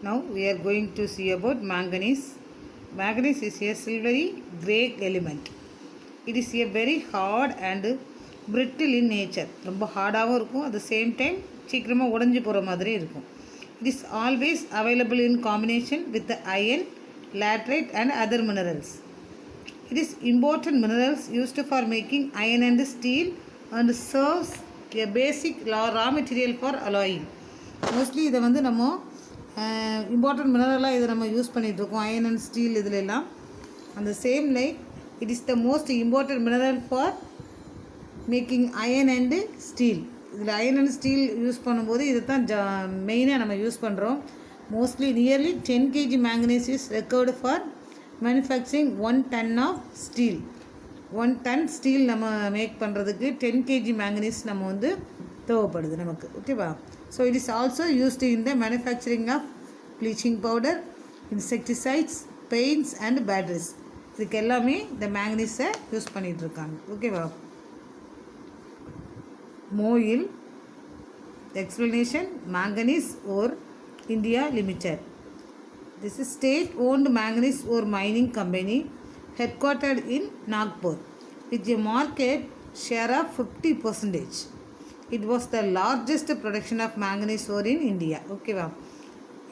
Now we are going to see about manganese. Manganese is a silvery grey element. It is a very hard and brittle in nature. ரொம்ப ஹார்டாகவும் இருக்கும், at the same time சீக்கிரமாக உடஞ்சி போகிற மாதிரி இருக்கும். It is always available in combination with the iron, laterite and other minerals. It is important minerals used for making iron and steel and serves a basic raw material for alloying. Mostly இதை வந்து நம்ம important மினரலாக இதை நம்ம use பண்ணிகிட்ருக்கோம், iron and steel இதிலெல்லாம். அந்த same like it is the most important mineral for making iron and steel. இதில் iron and steel use பண்ணும்போது இதை தான் மெயினாக நம்ம யூஸ் பண்ணுறோம். Mostly nearly 10 kg manganese is required for manufacturing 1 ton of steel. 1 ton steel நம்ம make பண்ணுறதுக்கு 10 kg manganese நம்ம வந்து தேவைப்படுது நமக்கு. ஓகேவா? So it is also used in the manufacturing of bleaching powder, insecticides, paints and batteries. இதுக்கு எல்லாமே இந்த மேங்கனீஸை யூஸ் பண்ணிகிட்ருக்காங்க. ஓகேவா? மோயில் explanation: manganese ore India Limited. This is state-owned manganese ore mining company headquartered in Nagpur with a market share of 50%. It was the largest production of manganese ore in India. ஓகேவா?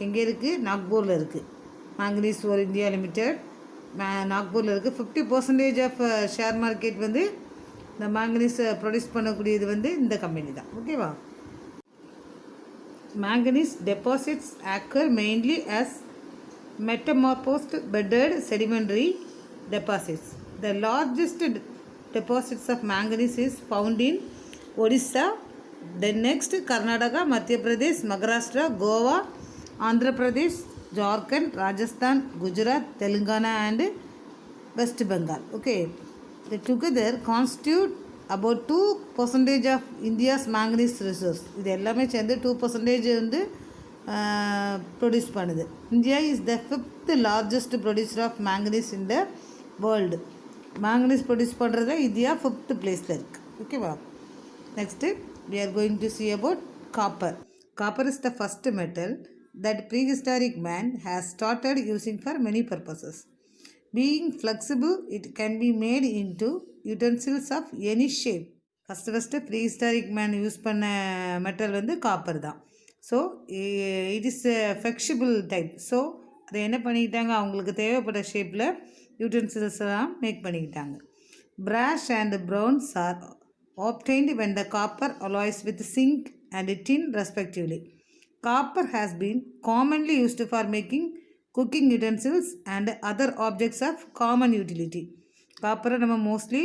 எங்கே இருக்குது? நாக்பூரில் இருக்குது. manganese ore India Limited நாக்பூரில் இருக்குது. 50% of share market வந்து இந்த மேங்கனீஸை produce பண்ணக்கூடியது வந்து இந்த கம்பெனி தான். ஓகேவா? Manganese deposits occur mainly as metamorphosed bedded sedimentary deposits. The largest deposits of manganese is found in Odisha, then next Karnataka, Madhya Pradesh, Maharashtra, Goa, Andhra Pradesh, Jharkhand, Rajasthan, Gujarat, Telangana and West Bengal. Okay, they together constitute about 2% of India's manganese resource. இது எல்லாமே சேர்ந்து 2% வந்து produce பண்ணுது. India is the 5th largest producer of manganese in the world. manganese produce பண்ணுறதுல India 5th பிளேஸில் இருக்குது. ஓகேவா? Next we are going to see about copper. Copper is the first metal that prehistoric man has started using for many purposes. Being flexible, it can be made into utensils of any shape. First prehistoric man use பண்ண metal வந்து copper தான். So it is flexible type. So அதை என்ன பண்ணிக்கிட்டாங்க, அவங்களுக்கு தேவைப்பட்ட ஷேப்பில் utensils எல்லாம் மேக் பண்ணிக்கிட்டாங்க. brass and bronze are obtained when the copper alloys with zinc and tin respectively. Copper has been commonly used for making cooking utensils and other objects of common utility. காப்பரை நம்ம mostly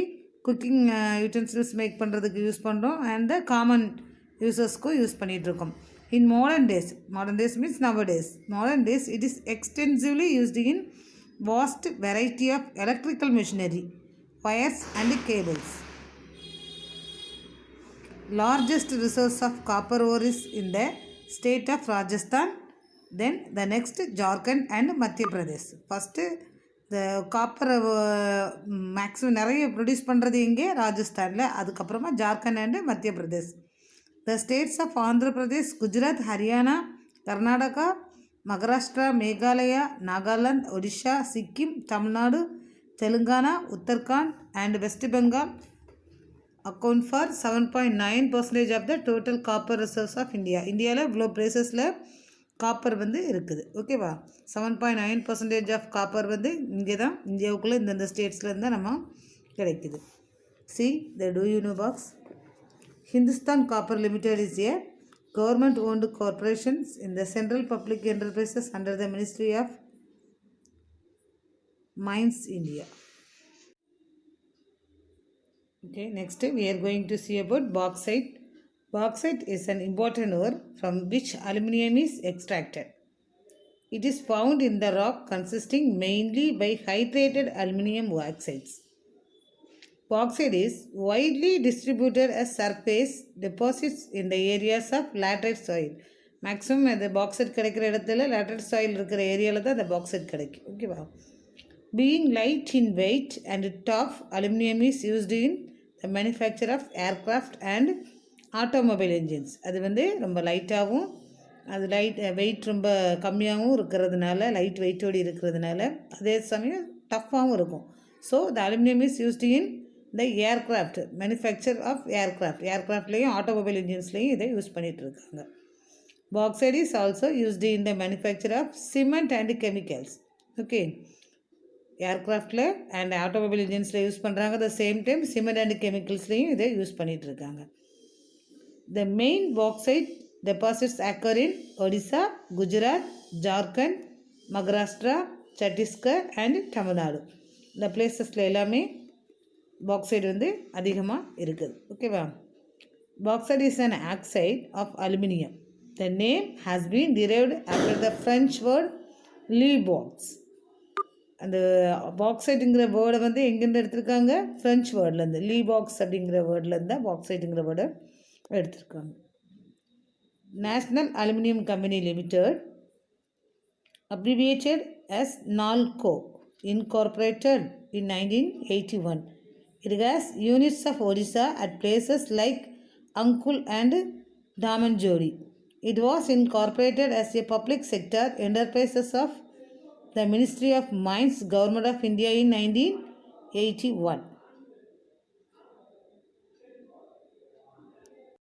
cooking utensils make பண்ணுறதுக்கு use பண்ணுறோம், அண்ட் த common யூசர்ஸ்க்கும் use பண்ணிகிட்ருக்கோம். In modern days means modern days it is extensively used in vast variety of electrical machinery, wires and cables. Largest resource of copper ore is in the state of Rajasthan, then the next Jharkhand and Madhya Pradesh. First the copper maximum நிறைய produce பண்ணுறது இங்கே ராஜஸ்தானில், அதுக்கப்புறமா Jharkhand and Madhya Pradesh. The states of Andhra Pradesh, Gujarat, Haryana, Karnataka, Maharashtra, Meghalaya, Nagaland, Odisha, Sikkim, Tamil Nadu, Telangana, Uttarakhand and West Bengal account for 7.9% of the total copper reserves of India. இந்தியாவில் இவ்வளோ பிளேசஸில் copper வந்து இருக்குது. ஓகேவா? 7.9% ஆஃப் காப்பர் வந்து இங்கே தான், இந்தியாவுக்குள்ளே இந்தந்த ஸ்டேட்ஸ்லேருந்து நம்ம கிடைக்குது. See the do you know box. Hindustan Copper Limited is a government owned corporations in the central public enterprises under the ministry of mines, India. Okay, next we are going to see about bauxite. Bauxite is an important ore from which aluminium is extracted. It is found in the rock consisting mainly by hydrated aluminium oxides. Bauxite is widely distributed as surface deposits in the areas of laterite soil. Maximum the bauxite கிடைக்கிற இடத்துல laterite soil இருக்கிற ஏரியாவில் தான் the bauxite கிடைக்கும். ஓகேவா? Being light in weight and tough, aluminium is used in the manufacture of aircraft and automobile engines. அது வந்து ரொம்ப லைட்டாகவும் அது வெயிட் ரொம்ப கம்மியாகவும் இருக்கிறதுனால, லைட் வெயிட்டோடு இருக்கிறதுனால, அதே சமயம் டஃப்பாகவும் இருக்கும். So the aluminium is used in the aircraft manufacture of ஏர்க்ராஃப்ட்லேயும் ஆட்டோமொபைல் இன்ஜின்ஸ்லேயும் இதை யூஸ் பண்ணிகிட்ருக்காங்க. Bauxite is also used in the manufacture of cement and chemicals. Okay, ஏர்க்ராஃப்டில் அண்ட் ஆட்டோமொபைல் இன்ஜின்ஸில் யூஸ் பண்ணுறாங்க. The same time cement and கெமிக்கல்ஸ்லேயும் இதை use பண்ணிகிட்ருக்காங்க. The main bauxite deposits occur in Odisha, Gujarat, Jharkhand, Maharashtra, Chhattisgarh and Tamil Nadu. இந்த பிளேசஸில் எல்லாமே bauxite வந்து அதிகமாக இருக்குது. ஓகேவா? Bauxite is an oxide of aluminium. The name has been derived after the French word Lie-box. அந்த பாக்சைட்டுங்கிற வேர்டை வந்து எங்கேருந்து எடுத்திருக்காங்க? ஃப்ரெஞ்ச் வேர்ட்லேருந்து. லீபாக்ஸ் அப்படிங்கிற வேர்ட்லேருந்து தான் பாக்சைட்டுங்கிற வேர்டை எடுத்திருக்காங்க. National Aluminium Company Limited, abbreviated as NALCO, incorporated in 1981. It has units of Odisha at places like Ankul and Damanjodi. It was incorporated as a public sector enterprise of the Ministry of Mines, Government of India in 1981.